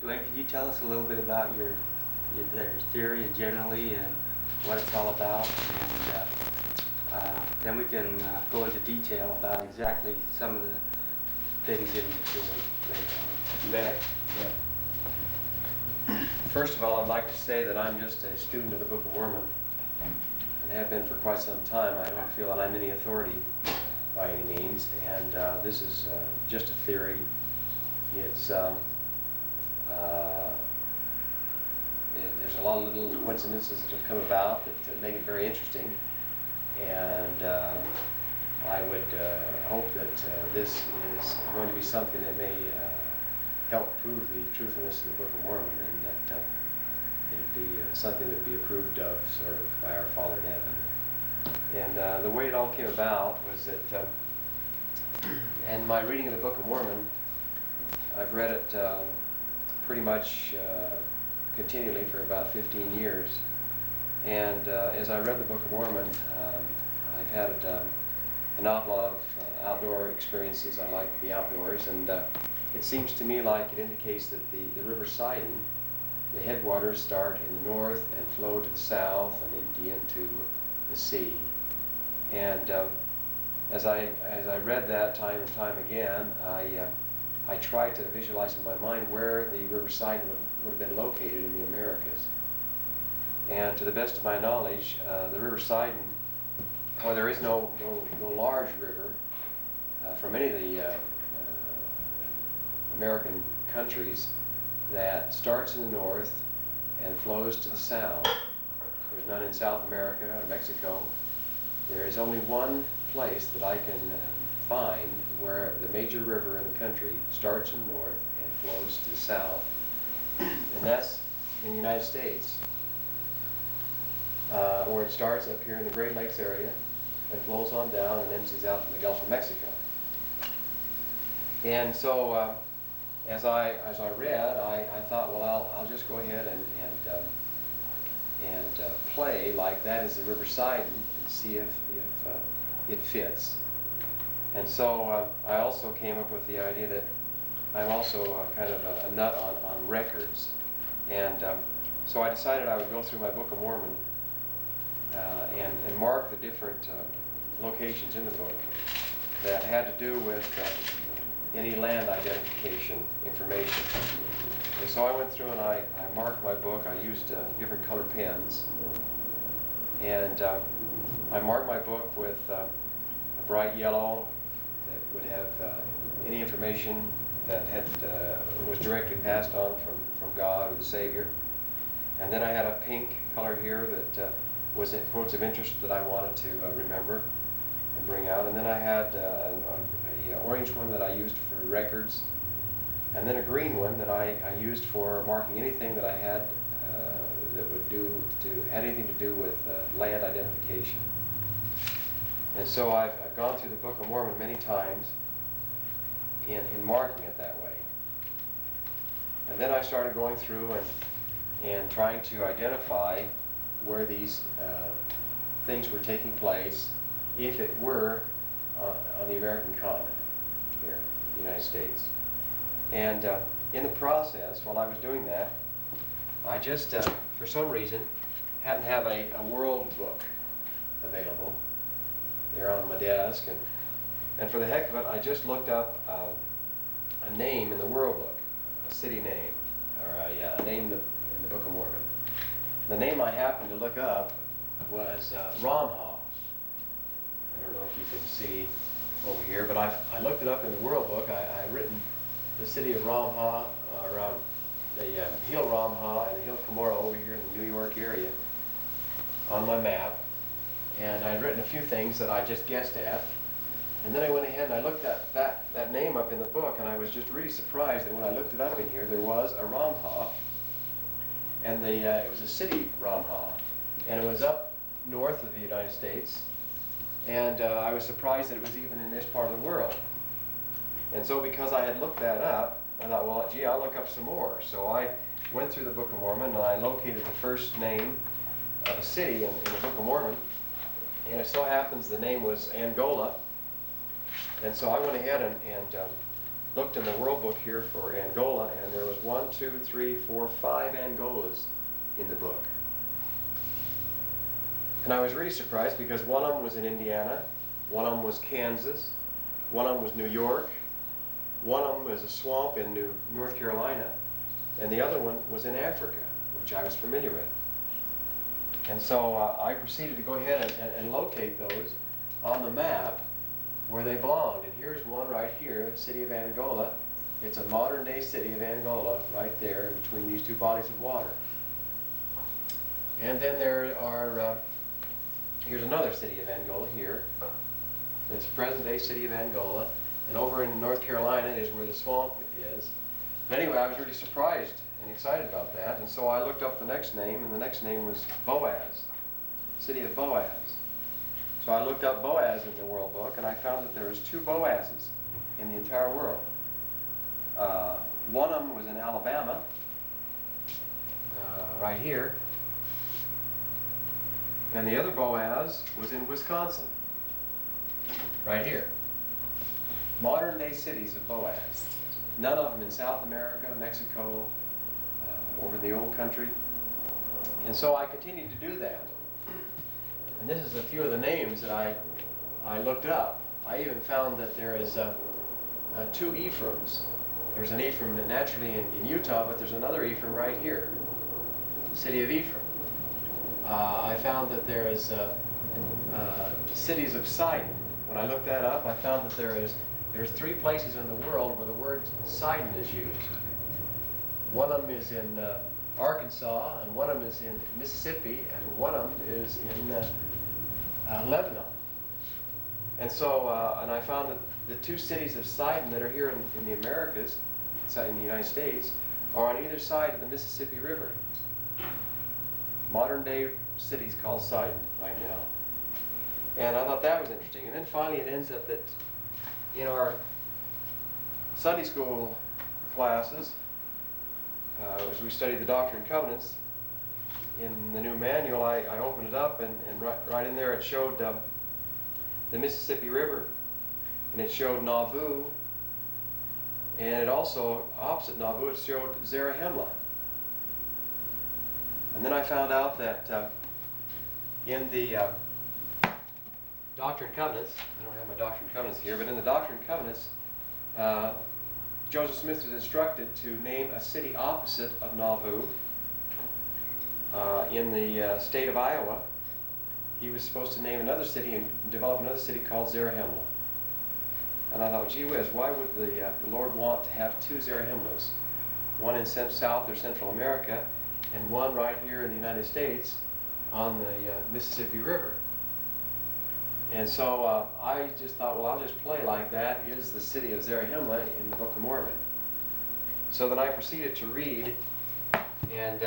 Duane, could you tell us a little bit about your theory generally and what it's all about? And then we can go into detail about exactly some of the things in the theory later on. You bet. Yeah. First of all, I'd like to say that I'm just a student of the Book of Mormon and have been for quite some time. I don't feel that I'm any authority by any means, and this is just a theory. It's there's a lot of little coincidences that have come about that make it very interesting, and I would hope that this is going to be something that may help prove the truthfulness of the Book of Mormon, and that it'd be something that would be approved of sort of by our Father in heaven. And the way it all came about was that in my reading of the Book of Mormon, I've read it pretty much continually for about 15 years. And as I read the Book of Mormon, I've had an awful lot of outdoor experiences. I like the outdoors, and it seems to me like it indicates that the River Sidon, the headwaters start in the north and flow to the south and empty into the sea. And as I read that time and time again, I tried to visualize in my mind where the River Sidon would have been located in the Americas. And to the best of my knowledge, the River Sidon, well, there is no large river from any of the American countries that starts in the north and flows to the south. There's none in South America or Mexico. There is only one place that I can find where the major river in the country starts in the north and flows to the south, and that's in the United States, where it starts up here in the Great Lakes area and flows on down and empties out in the Gulf of Mexico. And so as I read, I thought, well, I'll just go ahead and play like that is the River Sidon and see if it fits. And so I also came up with the idea that I'm also kind of a nut on records. And so I decided I would go through my Book of Mormon and mark the different locations in the book that had to do with any land identification information. And so I went through and I marked my book. I used different color pens. And I marked my book with a bright yellow that would have any information that was directly passed on from God or the Savior. And then I had a pink color here that was quotes of interest that I wanted to remember and bring out. And then I had an orange one that I used for records, and then a green one that I used for marking anything that I had that had anything to do with land identification. And so I've gone through the Book of Mormon many times in marking it that way. And then I started going through and trying to identify where these things were taking place, if it were on the American continent here, the United States. And in the process, while I was doing that, I just, for some reason, happened to have a world book available there on my desk, and for the heck of it, I just looked up a name in the World Book, a city name, or a name in the Book of Mormon. The name I happened to look up was Ramha. I don't know if you can see over here, but I looked it up in the World Book. I written the city of Ramha, or the hill Ramha and the hill Cumorah over here in the New York area on my map. And I'd written a few things that I just guessed at. And then I went ahead and I looked that name up in the book, and I was just really surprised that when I looked it up in here, there was a Ramha, and it was a city Ramha, and it was up north of the United States, and I was surprised that it was even in this part of the world. And so because I had looked that up, I thought, well, gee, I'll look up some more. So I went through the Book of Mormon, and I located the first name of a city in the Book of Mormon, and it so happens the name was Angola. And so I went ahead and looked in the World Book here for Angola, and there was 1, 2, 3, 4, 5 Angolas in the book. And I was really surprised because one of them was in Indiana, one of them was Kansas, one of them was New York, one of them was a swamp in North Carolina, and the other one was in Africa, which I was familiar with. And so I proceeded to go ahead and locate those on the map where they belonged. And here's one right here, the city of Angola. It's a modern day city of Angola right there between these two bodies of water. And then there are, here's another city of Angola here. It's the present day city of Angola. And over in North Carolina is where the swamp is. But anyway, I was really surprised and excited about that. And so I looked up the next name, and the next name was Boaz, city of Boaz. So I looked up Boaz in the World Book, and I found that there was 2 Boazes in the entire world. One of them was in Alabama, right here. And the other Boaz was in Wisconsin, right here. Modern day cities of Boaz. None of them in South America, Mexico, over in the old country. And so I continued to do that. And this is a few of the names that I looked up. I even found that there is 2 Ephraims. There's an Ephraim naturally in Utah, but there's another Ephraim right here, the city of Ephraim. I found that there is cities of Sidon. When I looked that up, I found that there's 3 places in the world where the word Sidon is used. One of them is in Arkansas, and one of them is in Mississippi, and one of them is in Lebanon. And so, and I found that the 2 cities of Sidon that are here in the Americas, in the United States, are on either side of the Mississippi River. Modern day cities called Sidon right now. And I thought that was interesting. And then finally it ends up that in our Sunday school classes, as we studied the Doctrine and Covenants, in the new manual, I opened it up, and right in there it showed the Mississippi River, and it showed Nauvoo, and it also, opposite Nauvoo, it showed Zarahemla. And then I found out that in the Doctrine and Covenants, I don't have my Doctrine and Covenants here, but in the Doctrine and Covenants, Joseph Smith was instructed to name a city opposite of Nauvoo in the state of Iowa. He was supposed to name another city and develop another city called Zarahemla. And I thought, gee whiz, why would the Lord want to have 2 Zarahemlas? One in South or Central America, and one right here in the United States on the Mississippi River. And so I just thought, well, I'll just play like that is the city of Zarahemla in the Book of Mormon. So then I proceeded to read and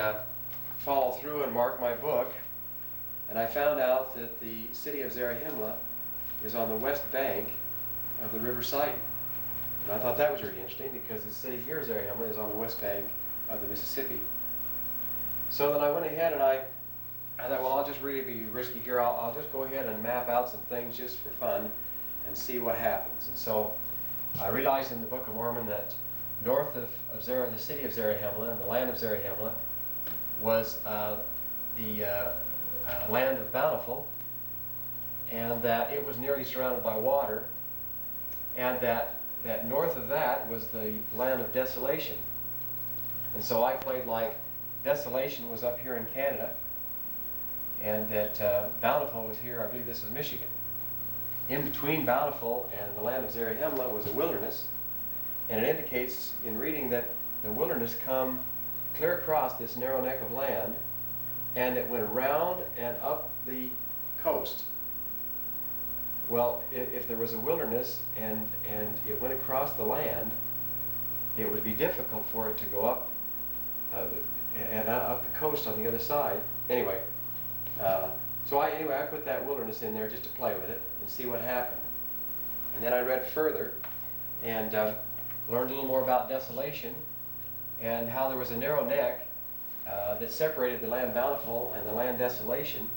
follow through and mark my book, and I found out that the city of Zarahemla is on the west bank of the River Sidon. And I thought that was really interesting because the city here, Zarahemla, is on the west bank of the Mississippi. So then I went ahead and I thought, well, I'll just really be risky here. I'll just go ahead and map out some things just for fun and see what happens. And so I realized in the Book of Mormon that north of the city of Zarahemla and the land of Zarahemla was the land of Bountiful, and that it was nearly surrounded by water, and that north of that was the land of Desolation. And so I played like Desolation was up here in Canada, and that Bountiful was here. I believe this is Michigan. In between Bountiful and the land of Zarahemla was a wilderness, and it indicates in reading that the wilderness come clear across this narrow neck of land, and it went around and up the coast. Well, if there was a wilderness and it went across the land, it would be difficult for it to go up and up the coast on the other side. Anyway, so I put that wilderness in there just to play with it and see what happened. And then I read further and learned a little more about Desolation and how there was a narrow neck that separated the land Bountiful and the land Desolation,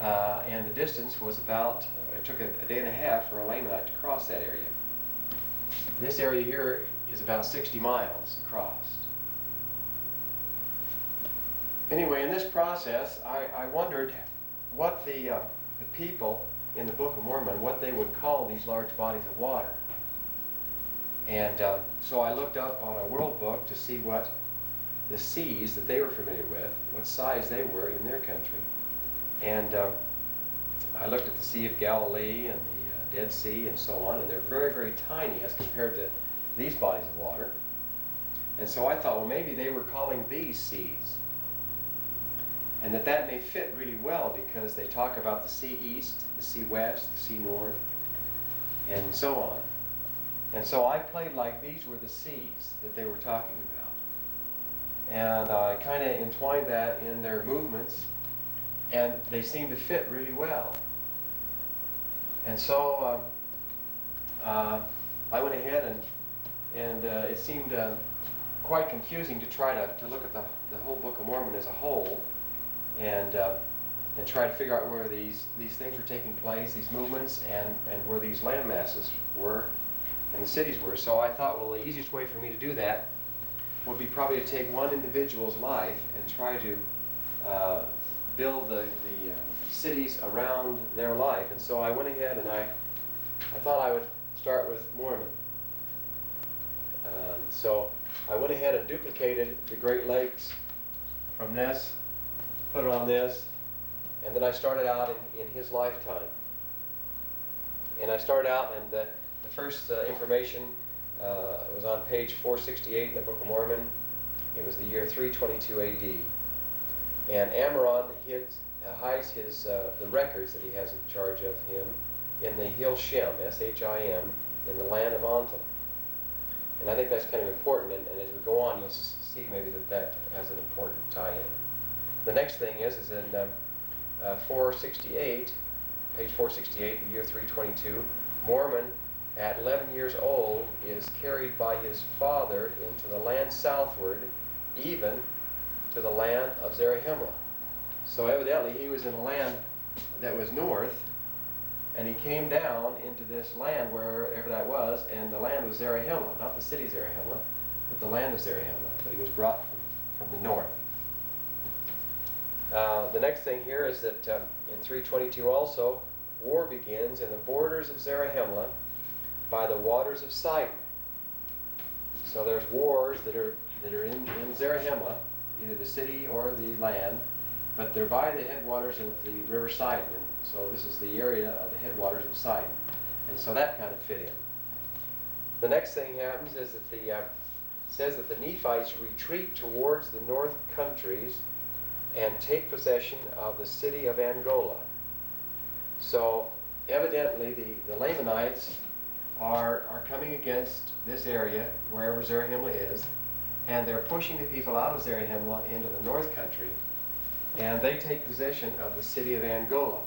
and the distance was about, it took a day and a half for a Lamanite to cross that area. This area here is about 60 miles across. Anyway, in this process, I wondered what the people in the Book of Mormon, what they would call these large bodies of water. And so I looked up on a world book to see what the seas that they were familiar with, what size they were in their country. And I looked at the Sea of Galilee and the Dead Sea and so on, and they're very, very tiny as compared to these bodies of water. And so I thought, well, maybe they were calling these seas. And that may fit really well because they talk about the sea east, the sea west, the sea north, and so on. And so I played like these were the seas that they were talking about. And I kind of entwined that in their movements, and they seemed to fit really well. And so I went ahead and it seemed quite confusing to try to look at the whole Book of Mormon as a whole and try to figure out where these things were taking place, these movements, and where these land masses were and the cities were. So I thought, well, the easiest way for me to do that would be probably to take one individual's life and try to build the cities around their life. And so I went ahead and I thought I would start with Mormon. So I went ahead and duplicated the Great Lakes from this, put it on this, and then I started out in his lifetime. And I started out, and the first information was on page 468 in the Book of Mormon. It was the year 322 A.D. And Ammoron hides the records that he has in charge of him in the hill Shem, S-H-I-M, in the land of Antum. And I think that's kind of important, and as we go on, you'll see maybe that has an important tie-in. The next thing is in 468, page 468, the year 322, Mormon, at 11 years old, is carried by his father into the land southward, even to the land of Zarahemla. So evidently he was in a land that was north, and he came down into this land wherever that was, and the land was Zarahemla, not the city Zarahemla, but the land of Zarahemla. But he was brought from the north. The next thing here is that in 322 also, war begins in the borders of Zarahemla by the waters of Sidon. So there's wars that are in Zarahemla, either the city or the land, but they're by the headwaters of the river Sidon. And so this is the area of the headwaters of Sidon. And so that kind of fit in. The next thing happens is that says that the Nephites retreat towards the north countries and take possession of the city of Angola. So evidently the Lamanites are coming against this area, wherever Zarahemla is, and they're pushing the people out of Zarahemla into the north country, and they take possession of the city of Angola.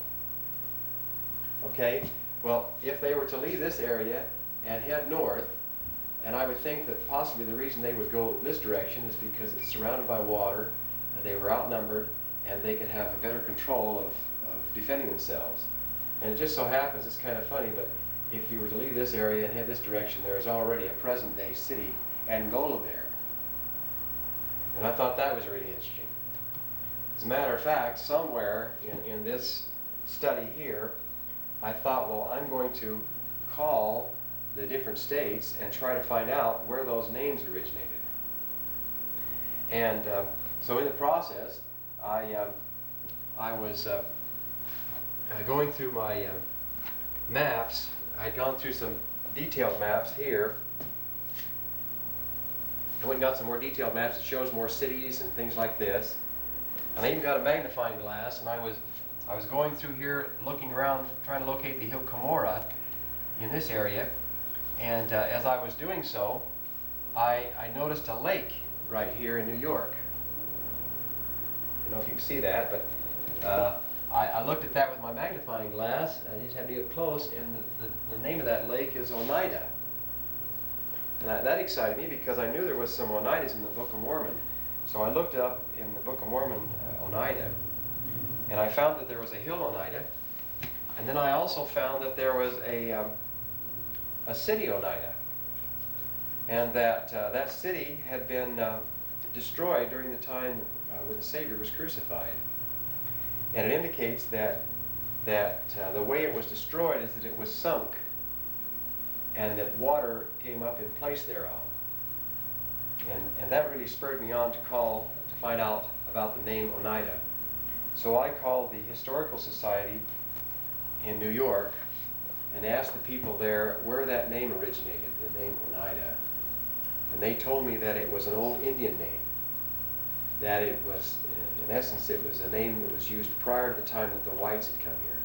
Okay? Well, if they were to leave this area and head north, and I would think that possibly the reason they would go this direction is because it's surrounded by water, and they were outnumbered, and they could have a better control of defending themselves. And it just so happens, it's kind of funny, but if you were to leave this area and head this direction, there is already a present-day city, Angola, there. And I thought that was really interesting. As a matter of fact, somewhere in this study here, I thought, well, I'm going to call the different states and try to find out where those names originated. And so in the process, I was going through my maps. I'd gone through some detailed maps here. I went and got some more detailed maps that shows more cities and things like this. And I even got a magnifying glass, and I was going through here looking around trying to locate the hill Cumorah in this area. And as I was doing so, I noticed a lake right here in New York. I don't know if you can see that, but I looked at that with my magnifying glass. I just had to get close, and the name of that lake is Oneida. And that excited me because I knew there was some Oneidas in the Book of Mormon. So I looked up in the Book of Mormon Oneida, and I found that there was a hill Oneida, and then I also found that there was a city Oneida. and that that city had been destroyed during the time when the Savior was crucified. And it indicates that the way it was destroyed is that it was sunk, and that water came up in place thereof. And that really spurred me on to find out about the name Oneida. So I called the Historical Society in New York and asked the people there where that name originated, the name Oneida. And they told me that it was an old Indian name, that it was, in essence, it was a name that was used prior to the time that the whites had come here.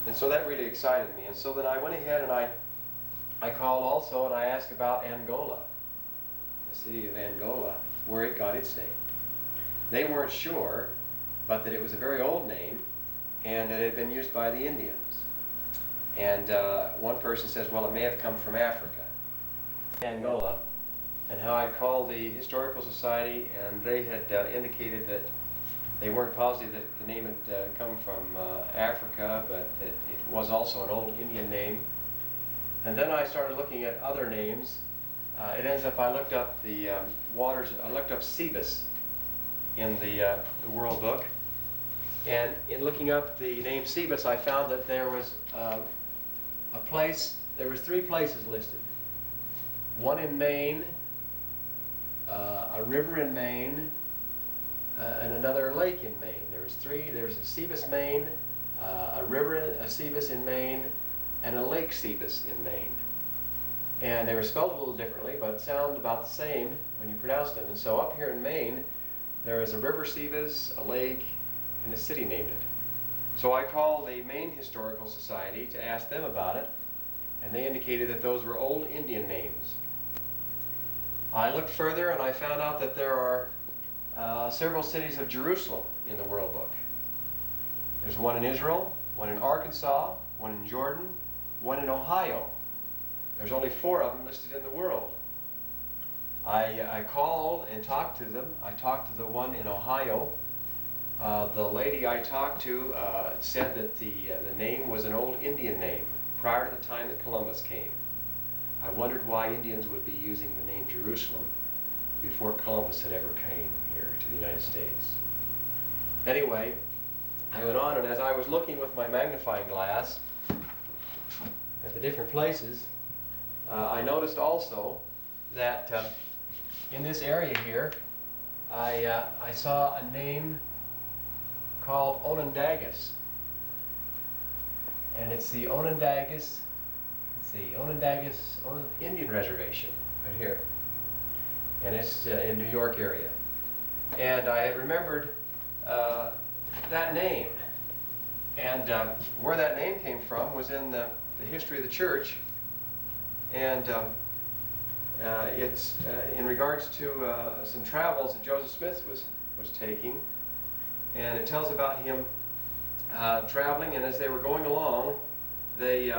And so that really excited me. And so then I went ahead and I called also and I asked about Angola, the city of Angola, where it got its name. They weren't sure, but that it was a very old name and that it had been used by the Indians. And one person says, well, it may have come from Africa, Angola, and how I called the Historical Society, and they had indicated that they weren't positive that the name had come from Africa, but that it was also an old Indian name. And then I started looking at other names. It ends up I looked up the waters. I looked up Sebus in the World Book, and in looking up the name Sebus, I found that there was a place. There was 3 places listed. One in Maine, a river in Maine, and another lake in Maine. There was 3. There's a Sebus, Maine, a river, a Sebus in Maine, and a lake Sebus in Maine. And they were spelled a little differently, but sound about the same when you pronounce them. And so up here in Maine, there is a river Sebus, a lake, and a city named it. So I called the Maine Historical Society to ask them about it, and they indicated that those were old Indian names. I looked further and I found out that there are several cities of Jerusalem in the World Book. There's one in Israel, one in Arkansas, one in Jordan, one in Ohio. There's only 4 of them listed in the world. I called and talked to them. I talked to the one in Ohio. The lady I talked to said that the name was an old Indian name prior to the time that Columbus came. I wondered why Indians would be using the name Jerusalem before Columbus had ever came here to the United States. Anyway, I went on, and as I was looking with my magnifying glass at the different places, I noticed also that in this area here, I saw a name called Onondagas. And it's the Onondagas Indian Reservation right here. And it's in New York area. And I had remembered that name. And where that name came from was in the history of the church. And it's in regards to some travels that Joseph Smith was taking. And it tells about him traveling, and as they were going along, they,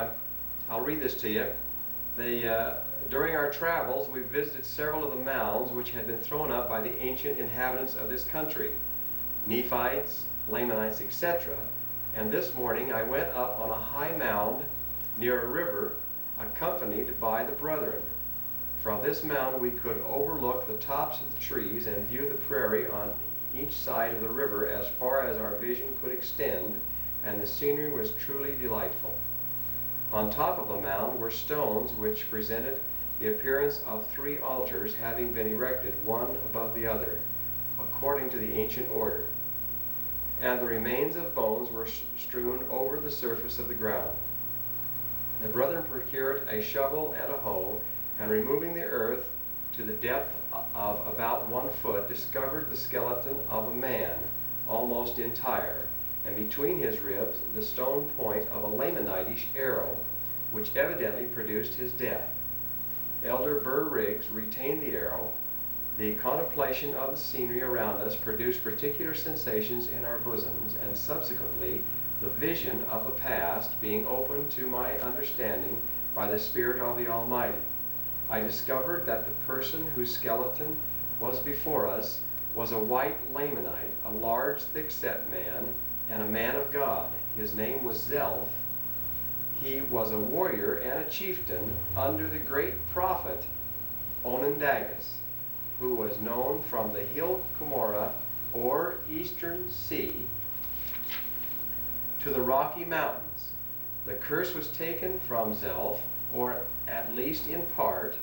I'll read this to you. During our travels, we visited several of the mounds which had been thrown up by the ancient inhabitants of this country, Nephites, Lamanites, etc. And this morning I went up on a high mound near a river, accompanied by the brethren. From this mound we could overlook the tops of the trees and view the prairie on each side of the river as far as our vision could extend, and the scenery was truly delightful. On top of the mound were stones which presented the appearance of 3 altars having been erected one above the other, according to the ancient order. And the remains of bones were strewn over the surface of the ground. The brethren procured a shovel and a hoe, and removing the earth to the depth of about 1 foot, discovered the skeleton of a man, almost entire, and between his ribs the stone point of a Lamanitish arrow, which evidently produced his death. Elder Burr Riggs retained the arrow. The contemplation of the scenery around us produced particular sensations in our bosoms, and subsequently the vision of the past being opened to my understanding by the Spirit of the Almighty. I discovered that the person whose skeleton was before us was a white Lamanite, a large, thick-set man, and a man of God. His name was Zelph. he was a warrior and a chieftain under the great prophet Onondagas, who was known from the hill Cumorah, or Eastern Sea, to the Rocky Mountains. The curse was taken from Zelph, or at least in part.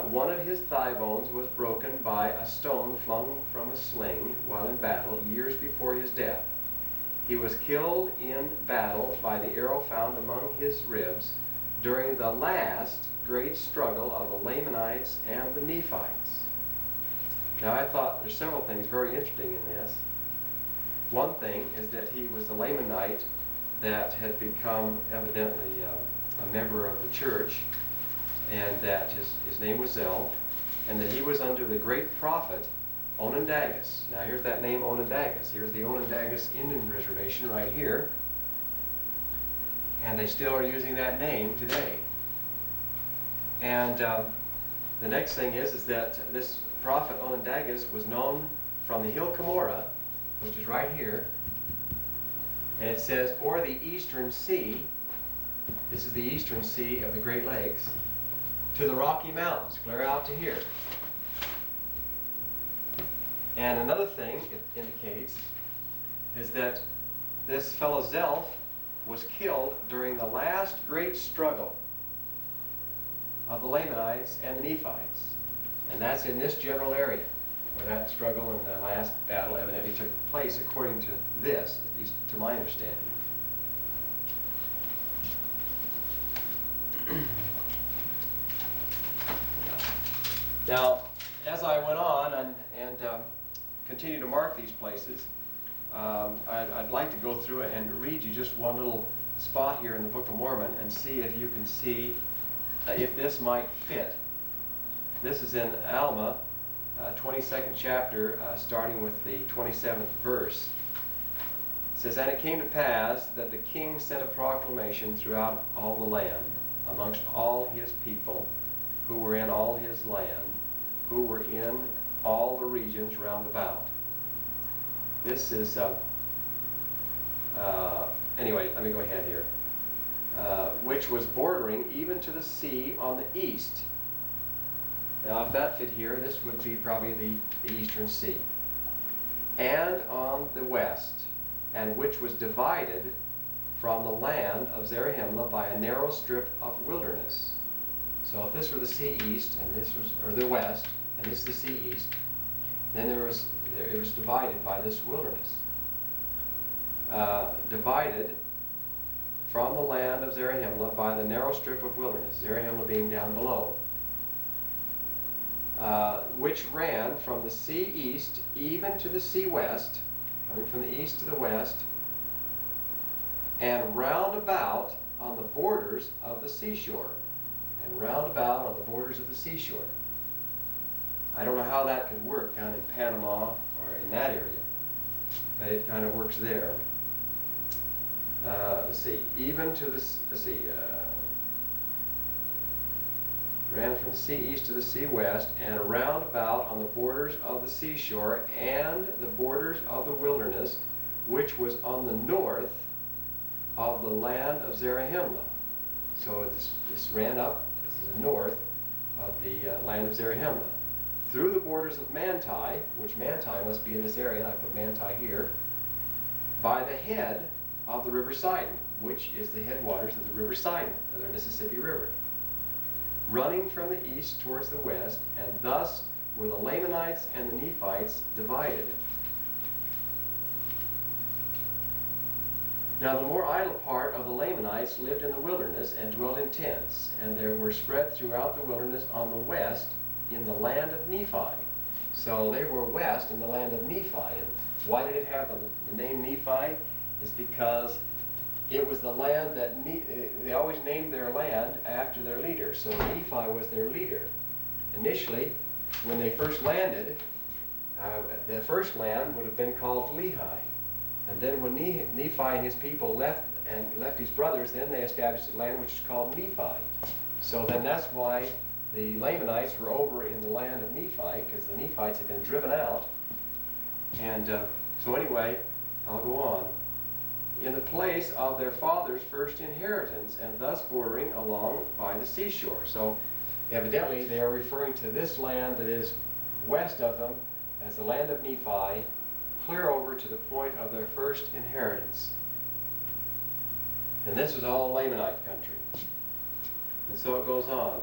One of his thigh bones was broken by a stone flung from a sling while in battle years before his death. He was killed in battle by the arrow found among his ribs during the last great struggle of the Lamanites and the Nephites. Now, I thought there's several things very interesting in this. One thing is that he was a Lamanite that had become evidently a member of the church, and that his name was Zelph, and that he was under the great prophet Onondagas. Now, here's that name Onondagas. Here's the Onondagas Indian Reservation right here, and they still are using that name today. And the next thing is that this prophet Onondagas was known from the hill Cumorah, which is right here, and it says, or the Eastern Sea. This is the Eastern Sea of the Great Lakes, to the Rocky Mountains, clear out to here. And another thing it indicates is that this fellow Zelph was killed during the last great struggle of the Lamanites and the Nephites. And that's in this general area, where that struggle and the last battle evidently took place, according to this, at least to my understanding. Now, as I went on and continued to mark these places, I'd like to go through it and read you just one little spot here in the Book of Mormon and see if you can see if this might fit. This is in Alma, 22nd chapter, starting with the 27th verse. It says, and it came to pass that the king sent a proclamation throughout all the land, amongst all his people, who were in all his land, who were in all the regions round about. This is, anyway, let me go ahead here. Which was bordering even to the sea on the east. Now, if that fit here, this would be probably the Eastern Sea. And on the west, and which was divided from the land of Zarahemla by a narrow strip of wilderness. So if this were the sea east, and this was, or the west, and this is the sea east, then it was divided by this wilderness. Divided from the land of Zarahemla by the narrow strip of wilderness, Zarahemla being down below, which ran from the sea east even to the sea west, coming from the east to the west, and round about on the borders of the seashore. And round about on the borders of the seashore. I don't know how that could work down in Panama or in that area, but it kind of works there. Let's see, even to the, ran from the sea east to the sea west, and around about on the borders of the seashore and the borders of the wilderness, which was on the north of the land of Zarahemla. So this ran up, this is the north of the land of Zarahemla, through the borders of Manti, which Manti must be in this area, and I put Manti here, by the head of the River Sidon, which is the headwaters of the River Sidon, of the Mississippi River, running from the east towards the west, and thus were the Lamanites and the Nephites divided. Now the more idle part of the Lamanites lived in the wilderness and dwelt in tents, and they were spread throughout the wilderness on the west in the land of Nephi. So they were west in the land of Nephi. And why did it have the name Nephi? Is because it was the land that they always named their land after their leader. So Nephi was their leader. Initially, when they first landed, the first land would have been called Lehi. And then when Nephi and his people left his brothers, then they established a land which is called Nephi. So then that's why the Lamanites were over in the land of Nephi, because the Nephites had been driven out. And so anyway, I'll go on. in the place of their father's first inheritance, and thus bordering along by the seashore. So evidently they are referring to this land that is west of them as the land of Nephi, clear over to the point of their first inheritance. And this was all Lamanite country. And so it goes on.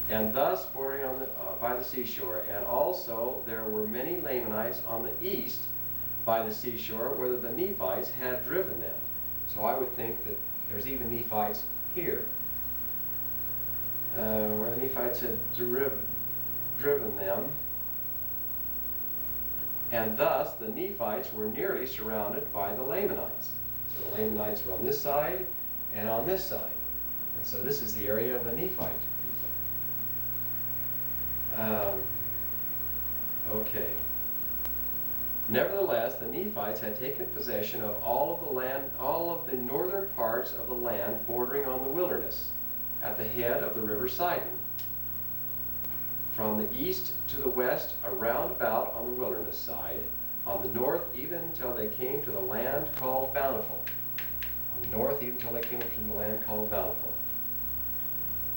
And thus bordering on by the seashore. And also there were many Lamanites on the east by the seashore, where the Nephites had driven them. So I would think that there's even Nephites here, where the Nephites had driven them. And thus the Nephites were nearly surrounded by the Lamanites. So the Lamanites were on this side and on this side. And so this is the area of the Nephite people. Okay. Nevertheless, the Nephites had taken possession of all of the land, all of the northern parts of the land bordering on the wilderness, at the head of the river Sidon, from the east to the west, around about on the wilderness side, on the north even until they came to the land called Bountiful. On the north even until they came up to the land called Bountiful.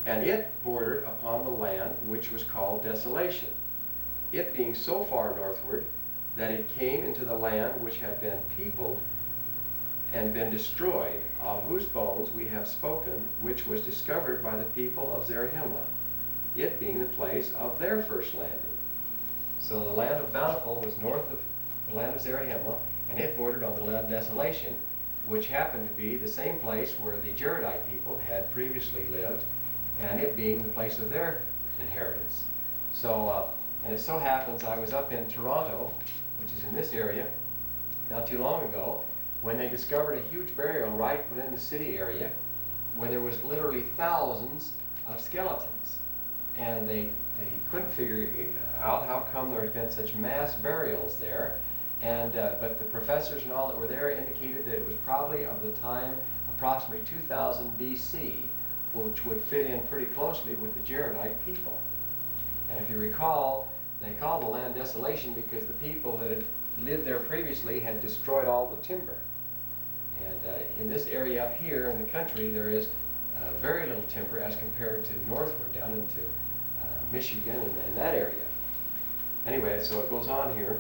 And it bordered upon the land which was called Desolation, it being so far northward that it came into the land which had been peopled and been destroyed, of whose bones we have spoken, which was discovered by the people of Zarahemla, it being the place of their first landing. So the land of Bountiful was north of the land of Zarahemla, and it bordered on the land of Desolation, which happened to be the same place where the Jaredite people had previously lived, and it being the place of their inheritance. So, and it so happens I was up in Toronto, which is in this area, not too long ago, when they discovered a huge burial right within the city area, where there was literally thousands of skeletons. And they couldn't figure out how come there had been such mass burials there. And, but the professors and all that were there indicated that it was probably of the time approximately 2000 BC, which would fit in pretty closely with the Jaredite people. And if you recall, they called the land Desolation because the people that had lived there previously had destroyed all the timber. And in this area up here in the country, there is very little timber as compared to northward down into Michigan and that area. Anyway, so it goes on here.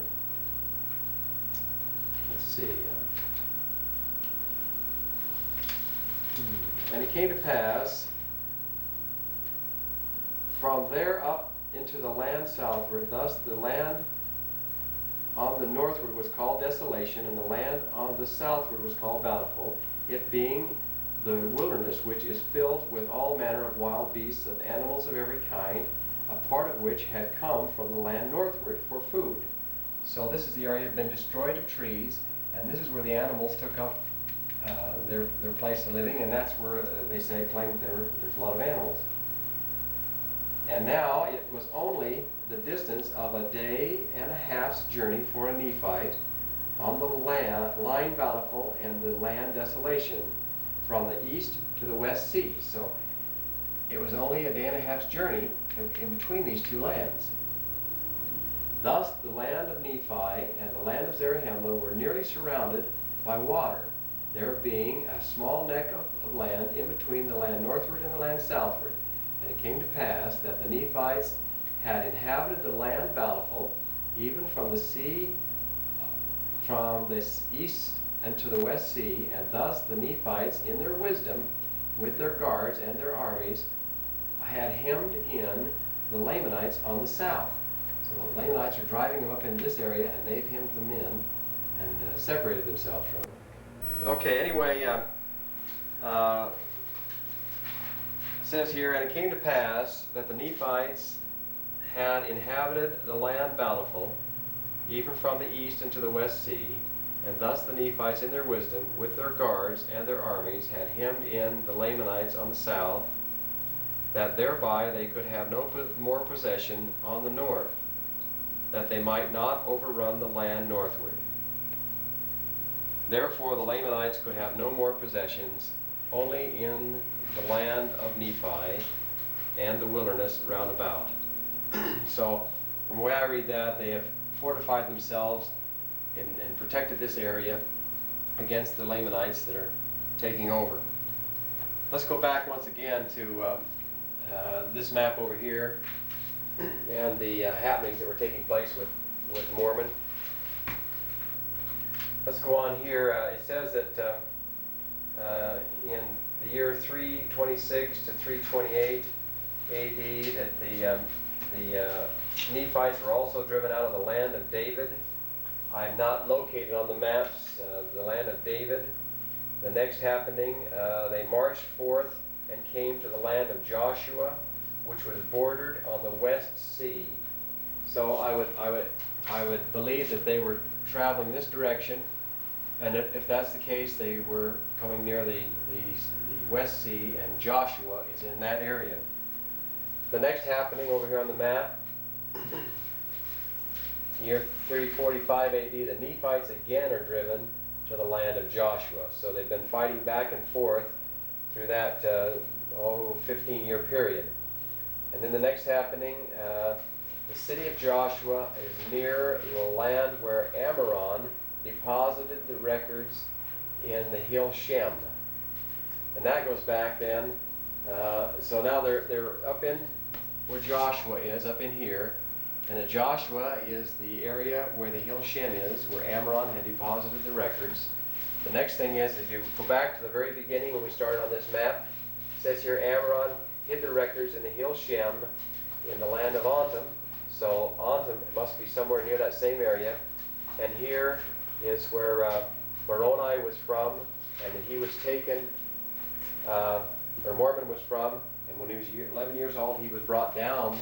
Let's see. And it came to pass from there up into the land southward, thus the land on the northward was called Desolation, and the land on the southward was called Bountiful, it being the wilderness which is filled with all manner of wild beasts, of animals of every kind, a part of which had come from the land northward for food. So this is the area that had been destroyed of trees, and this is where the animals took up their place of living, and that's where they say, claim that there's a lot of animals. And now it was only the distance of a day and a half's journey for a Nephite on the line Bountiful and the land Desolation, from the east to the west sea. So it was only a day and a half's journey in between these two lands. Thus the land of Nephi and the land of Zarahemla were nearly surrounded by water, there being a small neck of land in between the land northward and the land southward. And it came to pass that the Nephites had inhabited the land Bountiful, even from the sea, from the east and to the west sea, and thus the Nephites in their wisdom, with their guards and their armies, had hemmed in the Lamanites on the south. So the Lamanites are driving them up in this area, and they've hemmed them in and separated themselves from them. Okay, anyway, it says here, and it came to pass that the Nephites had inhabited the land Bountiful, even from the east into the west sea, and thus the Nephites in their wisdom, with their guards and their armies, had hemmed in the Lamanites on the south, that thereby they could have no more possession on the north, that they might not overrun the land northward. Therefore the Lamanites could have no more possessions, only in the land of Nephi and the wilderness round about. So from the way I read that, they have fortified themselves and protected this area against the Lamanites that are taking over. Let's go back once again to this map over here and the happenings that were taking place with Mormon. Let's go on here. It says that in the year 326 to 328 AD that the Nephites were also driven out of the land of David. I'm not located on the maps the land of David. The next happening, they marched forth and came to the land of Joshua, which was bordered on the West Sea. So I would believe that they were traveling this direction, and if that's the case, they were coming near the West Sea, and Joshua is in that area. The next happening over here on the map, year 345 AD, the Nephites again are driven to the land of Joshua. So they've been fighting back and forth through that 15-year period. And then the next happening, the city of Joshua is near the land where Ammoron deposited the records in the hill Shem. And that goes back then. So now they're up in where Joshua is, up in here. And that Joshua is the area where the hill Shem is, where Ammoron had deposited the records. The next thing is, if you go back to the very beginning when we started on this map, it says here Ammoron hid the records in the hill Shem in the land of Antum. So Antum must be somewhere near that same area. And here is where Moroni was from, and that he was taken, or Mormon was from, and when he was 11 years old, he was brought down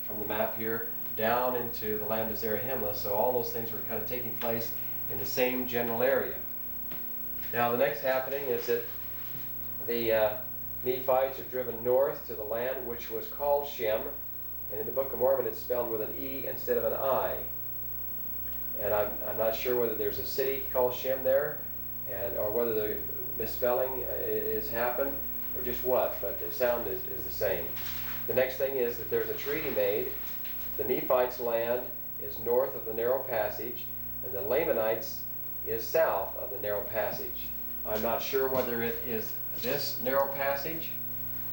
from the map here, down into the land of Zarahemla. So all those things were kind of taking place in the same general area. Now the next happening is that the Nephites are driven north to the land which was called Shem, and in the Book of Mormon it's spelled with an E instead of an I. And I'm not sure whether there's a city called Shem there, or whether the misspelling is happened, or just what, but the sound is the same. The next thing is that there's a treaty made. The Nephites' land is north of the narrow passage, and the Lamanites is south of the narrow passage. I'm not sure whether it is this narrow passage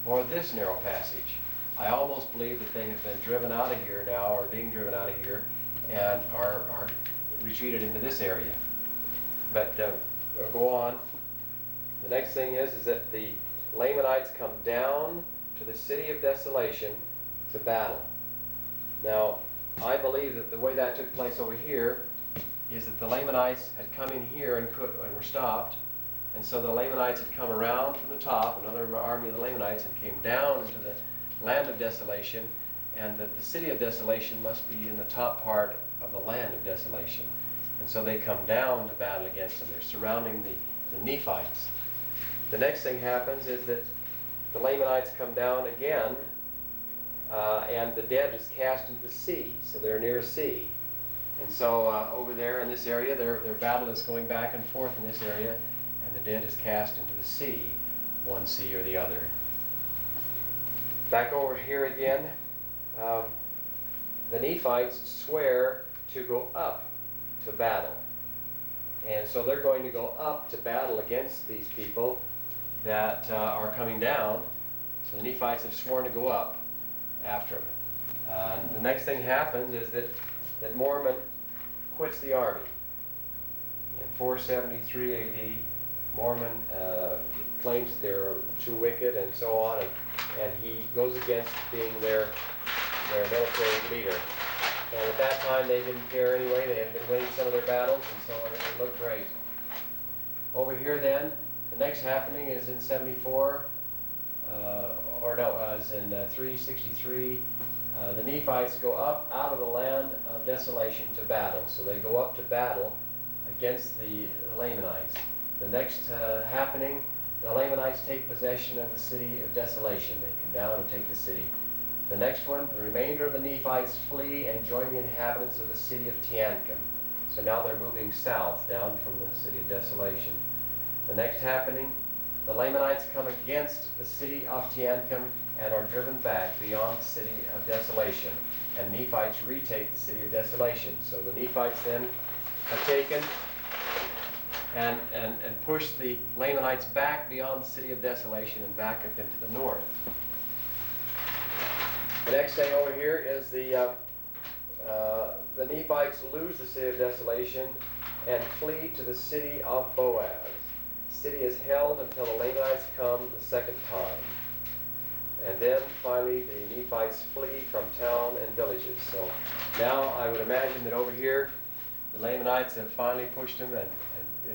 or this narrow passage. I almost believe that they have been driven out of here now, or being driven out of here, and are retreated into this area. But we'll go on. The next thing is that the Lamanites come down to the city of desolation to battle. Now, I believe that the way that took place over here is that the Lamanites had come in here and were stopped, and so the Lamanites had come around from the top, another army of the Lamanites, and came down into the land of desolation, and that the city of desolation must be in the top part of the land of desolation. And so they come down to battle against them. They're surrounding the Nephites. The next thing happens is that the Lamanites come down again, and the dead is cast into the sea. So they're near a sea. And so over there in this area, their battle is going back and forth in this area, and the dead is cast into the sea, one sea or the other. Back over here again, the Nephites swear to go up to battle. And so they're going to go up to battle against these people that are coming down. So the Nephites have sworn to go up after them. The next thing happens is that Mormon quits the army. In 473 AD, Mormon claims that they're too wicked and so on, and he goes against being their military leader. And at that time they didn't care anyway. They had been winning some of their battles, and so everything looked great. Over here then, the next happening is in 74, it's in 363. The Nephites go up out of the land of desolation to battle. So they go up to battle against the Lamanites. The next happening, the Lamanites take possession of the city of desolation. They come down and take the city. The next one, the remainder of the Nephites flee and join the inhabitants of the city of Teancum. So now they're moving south, down from the city of desolation. The next happening, the Lamanites come against the city of Teancum and are driven back beyond the city of desolation, and Nephites retake the city of desolation. So the Nephites then have taken and pushed the Lamanites back beyond the city of desolation and back up into the north. The next thing over here is the Nephites lose the city of desolation and flee to the city of Boaz. The city is held until the Lamanites come the second time. And then finally the Nephites flee from town and villages. So now I would imagine that over here the Lamanites have finally pushed them and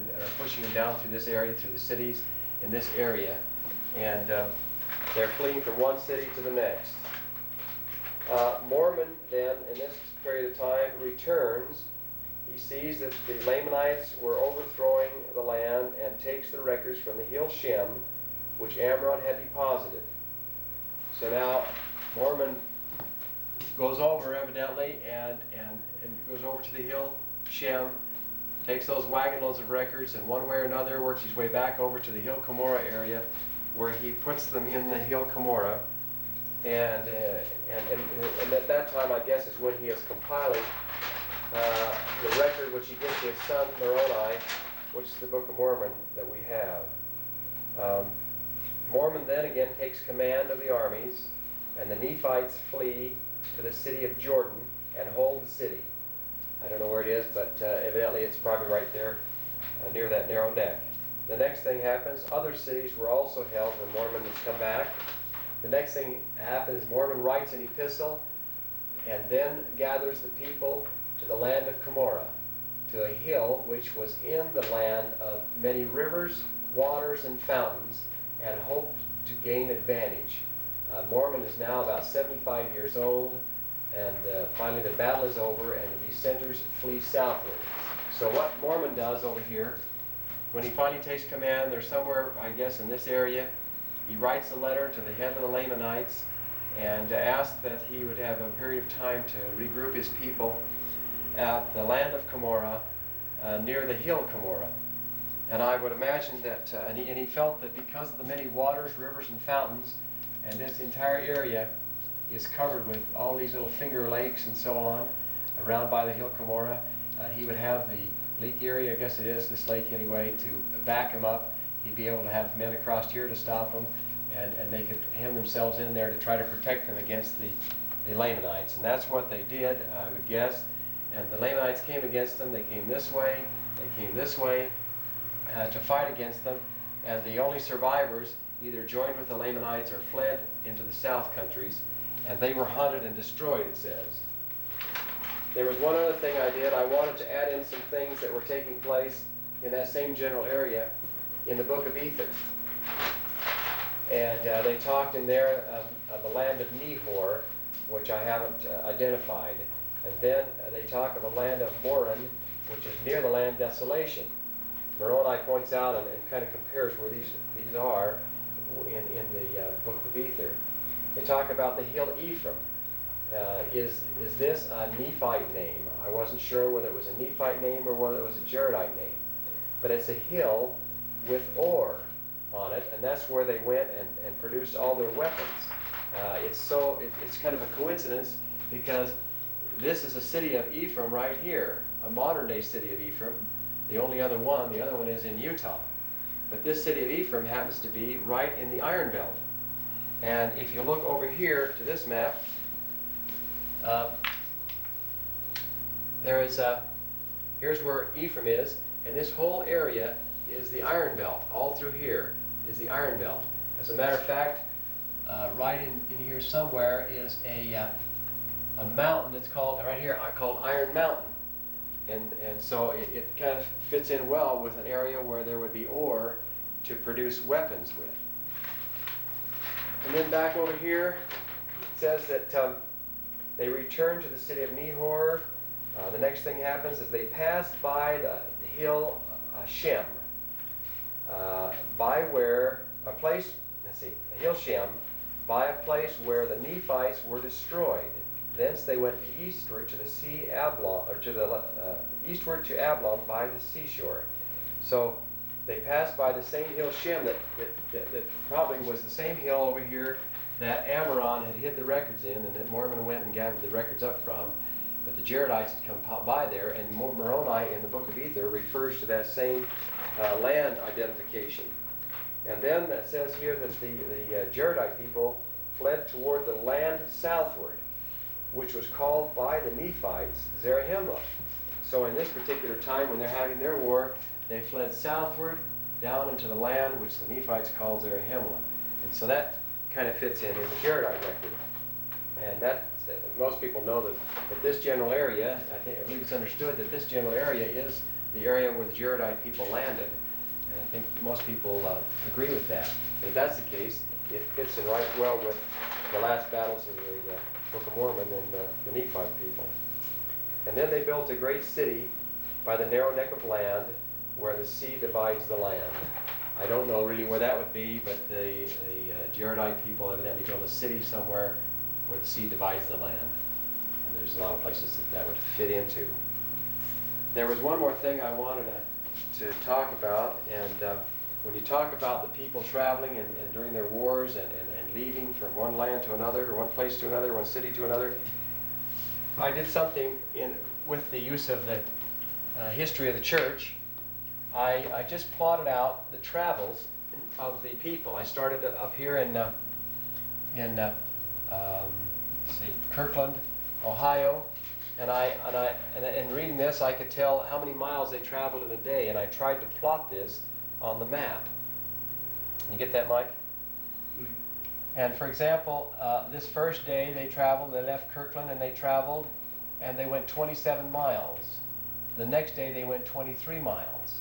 are pushing them down through this area, through the cities in this area. And they're fleeing from one city to the next. Mormon then, in this period of time, returns. He sees that the Lamanites were overthrowing the land and takes the records from the hill Shem, which Amram had deposited. So now Mormon goes over evidently and goes over to the hill Shem, takes those wagon loads of records, and one way or another works his way back over to the hill Cumorah area, where he puts them in the hill Cumorah. And at that time, I guess, is when he is compiling the record which he gives to his son Moroni, which is the Book of Mormon that we have. Mormon then again takes command of the armies, and the Nephites flee to the city of Jordan and hold the city. I don't know where it is, but evidently it's probably right there near that narrow neck. The next thing happens, other cities were also held when Mormon has come back. The next thing happens, Mormon writes an epistle and then gathers the people to the land of Cumorah, to a hill which was in the land of many rivers, waters, and fountains, and hoped to gain advantage. Mormon is now about 75 years old, and finally the battle is over and the dissenters flee southward. So what Mormon does over here, when he finally takes command, they're somewhere, I guess, in this area. He writes a letter to the head of the Lamanites and asks that he would have a period of time to regroup his people at the land of Cumorah, near the hill Cumorah. And I would imagine that, and he felt that because of the many waters, rivers, and fountains, and this entire area is covered with all these little finger lakes and so on, around by the hill Cumorah, he would have the Lake Erie, I guess it is, this lake anyway, to back him up. He'd be able to have men across here to stop them, and they could hem themselves in there to try to protect them against the Lamanites. And that's what they did, I would guess. And the Lamanites came against them. They came this way, they came this way to fight against them. And the only survivors either joined with the Lamanites or fled into the south countries. And they were hunted and destroyed, it says. There was one other thing I did. I wanted to add in some things that were taking place in that same general area in the book of Ether. And they talked in there of the land of Nehor, which I haven't identified. And then they talk of the land of Moron, which is near the land desolation. Moroni points out and kind of compares where these are in the book of Ether. They talk about the hill Ephraim. Is this a Nephite name? I wasn't sure whether it was a Nephite name or whether it was a Jaredite name. But it's a hill with ore on it, and that's where they went and produced all their weapons. It's kind of a coincidence, because this is a city of Ephraim right here, a modern day city of Ephraim. The other one is in Utah. But this city of Ephraim happens to be right in the Iron Belt. And if you look over here to this map, here's where Ephraim is, and this whole area is the Iron Belt. All through here is the Iron Belt. As a matter of fact, right in here somewhere is a mountain that's called, right here, called Iron Mountain. And so it kind of fits in well with an area where there would be ore to produce weapons with. And then back over here, it says that they returned to the city of Nehor. The next thing happens is they passed by the hill Shem, by where a place, the hill Shem, by a place where the Nephites were destroyed. Thence they went eastward to the sea Ablon, or to the eastward to Ablon by the seashore. So they passed by the same hill Shem that probably was the same hill over here that Amoron had hid the records in, and that Mormon went and gathered the records up from. But the Jaredites had come by there, and Moroni in the book of Ether refers to that same land identification. And then it says here that the Jaredite people fled toward the land southward, which was called by the Nephites Zarahemla. So in this particular time when they're having their war, they fled southward down into the land which the Nephites called Zarahemla. And so that kind of fits in the Jaredite record. And that most people know that this general area, I believe it's understood that this general area is the area where the Jaredite people landed. And I think most people agree with that. And if that's the case, it fits in right well with the last battles of the Book of Mormon and the Nephite people. And then they built a great city by the narrow neck of land where the sea divides the land. I don't know really where that would be, but the Jaredite people evidently built a city somewhere where the sea divides the land. And there's a lot of places that would fit into. There was one more thing I wanted to talk about, and when you talk about the people traveling and during their wars and leaving from one land to another, or one place to another, one city to another, I did something with the use of the history of the church. I just plotted out the travels of the people. I started up here in let's see, Kirkland, Ohio, and in reading this, I could tell how many miles they traveled in a day, and I tried to plot this on the map. You get that, Mike? And for example, this first day they left Kirkland and they went 27 miles. The next day they went 23 miles.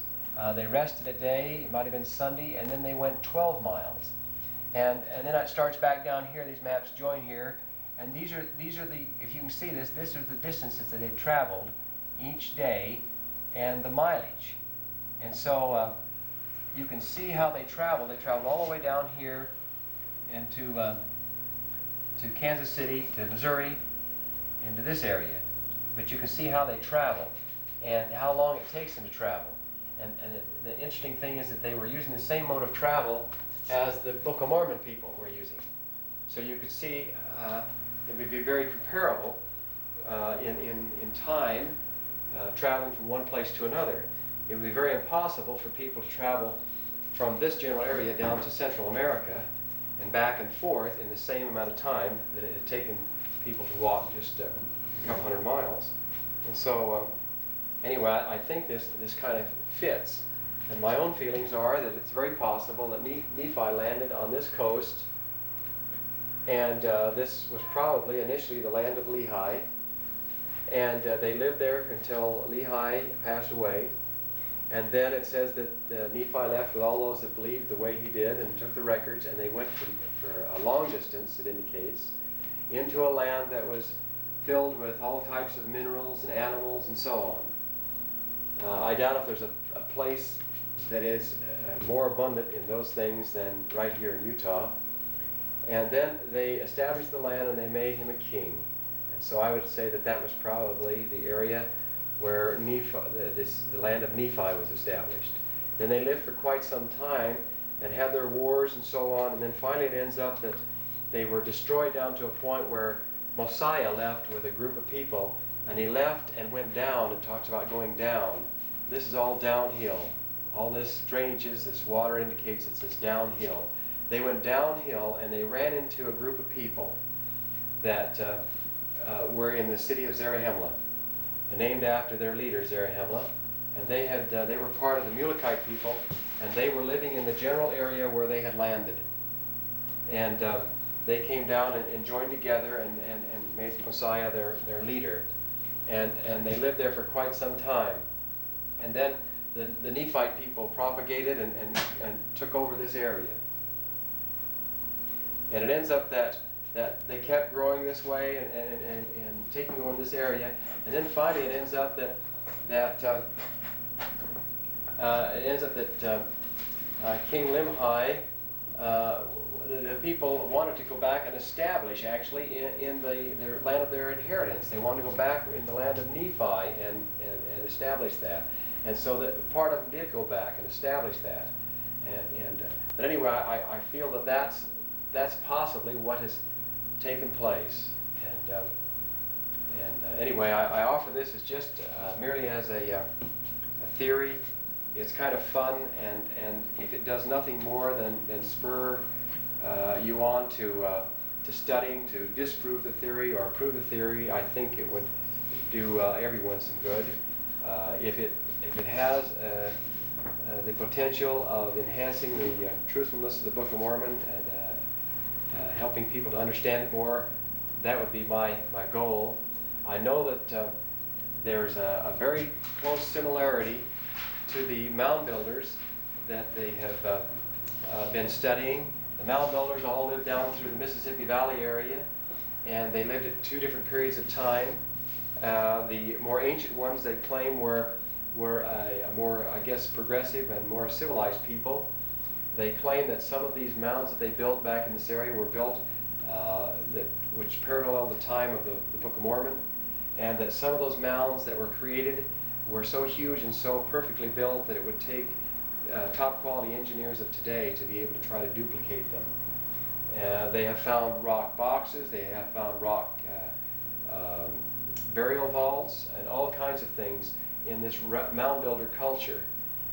They rested a day, it might have been Sunday, and then they went 12 miles. And then it starts back down here, these maps join here, and these are the, if you can see this, these are the distances that they traveled each day and the mileage. And so you can see how they traveled. They traveled all the way down here into to Kansas City, to Missouri, into this area. But you can see how they travel and how long it takes them to travel. And the interesting thing is that they were using the same mode of travel as the Book of Mormon people were using. So you could see it would be very comparable in time, traveling from one place to another. It would be very impossible for people to travel from this general area down to Central America and back and forth in the same amount of time that it had taken people to walk just a couple hundred miles. And so anyway, I think this kind of fits. And my own feelings are that it's very possible that Nephi landed on this coast, and this was probably initially the land of Lehi, and they lived there until Lehi passed away. And then it says that Nephi left with all those that believed the way he did and took the records, and they went for a long distance, it indicates, into a land that was filled with all types of minerals and animals and so on. I doubt if there's a place that is more abundant in those things than right here in Utah. And then they established the land and they made him a king. And so I would say that was probably the area where the land of Nephi was established. Then they lived for quite some time and had their wars and so on, and then finally it ends up that they were destroyed down to a point where Mosiah left with a group of people, and he left and went down and talks about going down. This is all downhill. All this drainages, this water indicates it's downhill. They went downhill and they ran into a group of people that were in the city of Zarahemla, named after their leader Zarahemla, and they were part of the Mulekite people, and they were living in the general area where they had landed. And they came down and joined together and made Mosiah their leader, and they lived there for quite some time. And then the Nephite people propagated and took over this area. And it ends up that they kept growing this way and taking over this area, and then finally it ends up that King Limhi, the people wanted to go back and establish actually in their land of their inheritance. They wanted to go back in the land of Nephi and establish that. And so that part of them did go back and establish that. But anyway, I feel that's that's possibly what has taken place. Anyway, I offer this as just merely as a theory. It's kind of fun, and if it does nothing more than spur you on to studying to disprove the theory or prove the theory, I think it would do everyone some good. If it has the potential of enhancing the truthfulness of the Book of Mormon and helping people to understand it more, that would be my goal. I know that there's a very close similarity to the mound builders that they have been studying. The mound builders all lived down through the Mississippi Valley area, and they lived at 2 different periods of time. The more ancient ones, they claim, were a more, I guess, progressive and more civilized people. They claim that some of these mounds that they built back in this area were built which parallel the time of the Book of Mormon, and that some of those mounds that were created were so huge and so perfectly built that it would take top quality engineers of today to be able to try to duplicate them. They have found rock boxes, they have found rock burial vaults, and all kinds of things in this mound builder culture.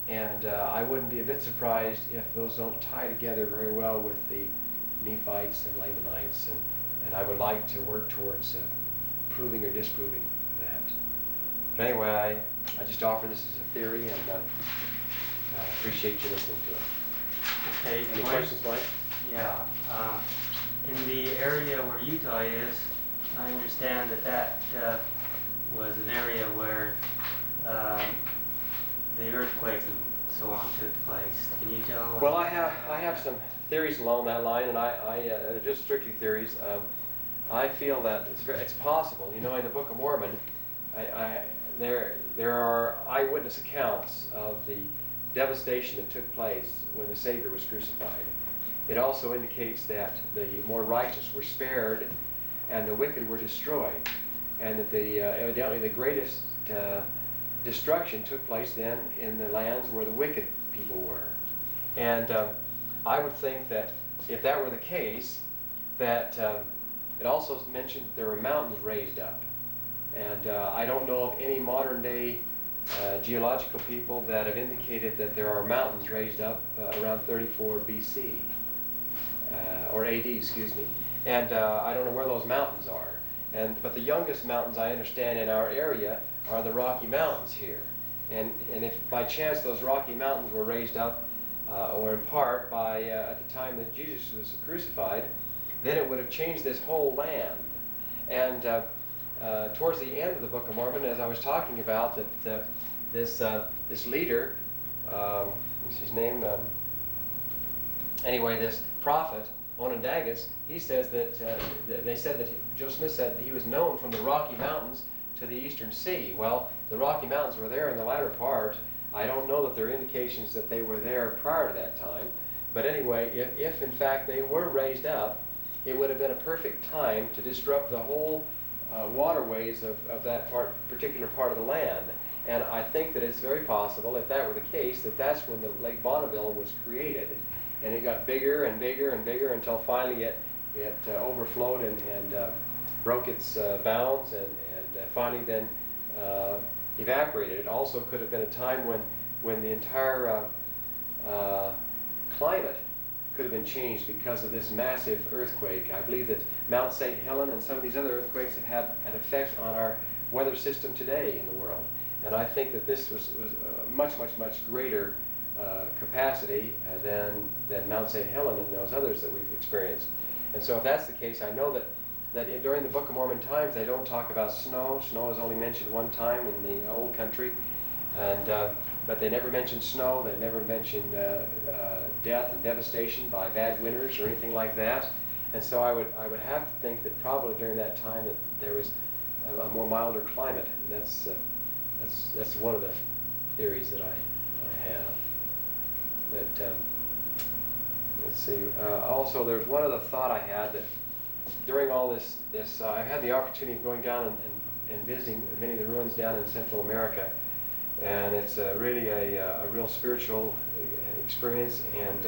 And I wouldn't be a bit surprised if those don't tie together very well with the Nephites and Lamanites, and I would like to work towards proving or disproving that. But anyway, I just offer this as a theory, and I appreciate you listening to it. Okay. Any questions, Mike? Yeah. In the area where Utah is, I understand that was an area where the earthquakes and so on took place. Can you tell? Well, I have some theories along that line, and they're just strictly theories. I feel that it's possible. You know, in the Book of Mormon, there are eyewitness accounts of the devastation that took place when the Savior was crucified. It also indicates that the more righteous were spared and the wicked were destroyed, and that evidently the greatest destruction took place then in the lands where the wicked people were. And I would think that if that were the case, that it also mentioned that there were mountains raised up. And I don't know of any modern day geological people that have indicated that there are mountains raised up around 34 BC, or AD, excuse me. And I don't know where those mountains are. But the youngest mountains I understand in our area are the Rocky Mountains here. And if by chance those Rocky Mountains were raised up, or in part by at the time that Jesus was crucified, then it would have changed this whole land. And towards the end of the Book of Mormon, as I was talking about, that this leader, what's his name? Anyway, this prophet Onondagas, he says that they said that Joseph Smith said that he was known from the Rocky Mountains to the Eastern Sea. Well, the Rocky Mountains were there in the latter part. I don't know that there are indications that they were there prior to that time. But anyway, if in fact they were raised up, it would have been a perfect time to disrupt the whole waterways of that particular part of the land. And I think that it's very possible, if that were the case, that that's when the Lake Bonneville was created. And it got bigger and bigger and bigger until finally it overflowed and broke its bounds and finally then evaporated. It also could have been a time when the entire climate could have been changed because of this massive earthquake. I believe that Mount St. Helen and some of these other earthquakes have had an effect on our weather system today in the world. And I think that this was a much greater capacity than Mount St. Helen and those others that we've experienced. And so if that's the case, I know that during the Book of Mormon times they don't talk about snow. Snow is only mentioned one time in the old country, but they never mention snow. They never mention death and devastation by bad winters or anything like that. And so I would have to think that probably during that time that there was a more milder climate. And that's one of the theories that I have. But let's see. Also, there's one other thought I had, that during all this I had the opportunity of going down and visiting many of the ruins down in Central America, and it's really a real spiritual experience. And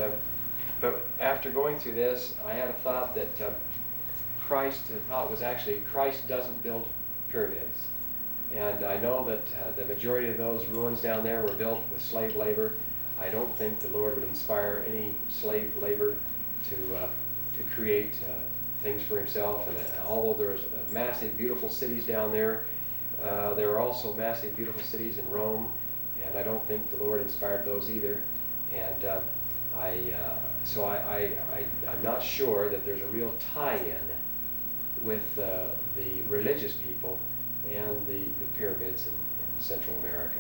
But after going through this, I had a thought that the thought was actually Christ doesn't build pyramids. And I know that the majority of those ruins down there were built with slave labor. I don't think the Lord would inspire any slave labor to create things for himself. And although there's massive, beautiful cities down there, there are also massive, beautiful cities in Rome, and I don't think the Lord inspired those either. And I'm not sure that there's a real tie-in with the religious people and the pyramids in Central America.